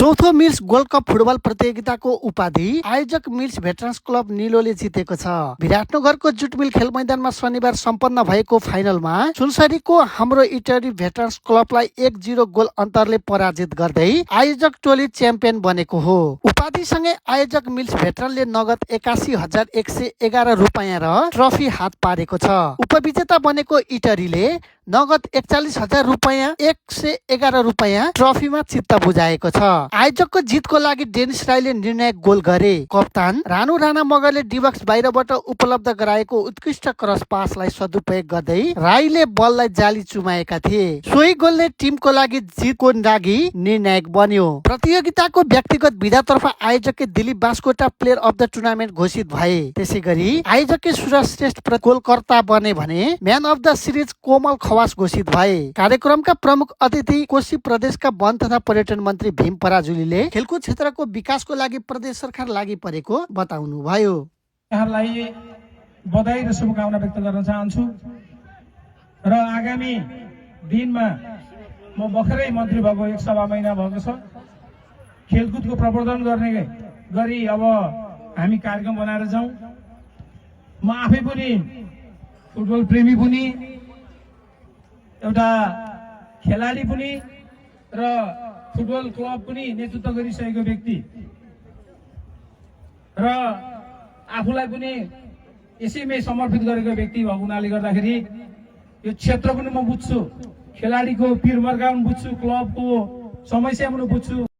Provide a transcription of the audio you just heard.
चौथो meals gold cup football प्रतियोगिताको उपाधि आयोजक मिल्स भेटरन्स क्लब निलोले जितेको छ। विराटनगरको जुटमिल खेल मैदानमा शनिबार सम्पन्न भएको फाइनलमा सुनसरीको हाम्रो इटरी भेटरन्स क्लबलाई 1-0 गोल अन्तरले पराजित गर्दै आयोजक टोली च्याम्पियन बनेको हो। उपाधिसँगै आयोजक मिल्स भेटरनले नगद 81,111 रुपैयाँ र ट्रफी हात पारेको छ। उपविजेता बनेको इटरीले नगद 41,000 रुपैयाँ 111 रुपैयाँ ट्रफीमा चित्त बुझाएको छ। आयोजकको जितको लागि डेनिस राईले निर्णायक गोल गरे। कप्तान रानु राणा मगरले डिबक्स बाहिरबाट उपलब्ध गराएको उत्कृष्ट क्रस पासलाई सदुपयोग गर्दै राईले बललाई जाली चुमाएका थिए। सोही गोलले टिमको लागि जितको लागि निर्णायक बन्यो। प्रतियोगिताको व्यक्तिगत विधातर्फ आयोजक Dilip Baskota player of the tournament घोषित भए। त्यसैगरी आयोजक सुरज श्रेष्ठ गोलकर्ता बने भने म्यान अफ द सिरिज कोमल खवास घोषित भए। कार्यक्रमका प्रमुख अतिथि कोशी प्रदेशका वन तथा पर्यटन मन्त्री भीम पराजुलीले खेलकुद क्षेत्रको विकासको लागि प्रदेश सरकार लागि परेको बताउनु भयो। यहाँलाई बधाई र शुभकामना व्यक्त गर्न चाहन्छु र आगामी दिनमा म भर्खरै मन्त्री भएको 1 सवा महिना भएको छ। खेलकुदको प्रवर्धन गर्ने गरी अब हामी कार्यक्रम बनाएर जाउँ। म आफै पनि फुटबल प्रेमी पनि एउटा खेलाडी पनि र फुटबल क्लब पनि नेतृत्व गरिसकेको व्यक्ति र आफूलाई पनि यसैमै समर्पित गरेको व्यक्ति भएको हुनाले गर्दाखेरि यो क्षेत्र पनि म बुझ्छु, खेलाडीको पीर मर्का पनि बुझ्छु, क्लबको समस्या पनि बुझ्छु।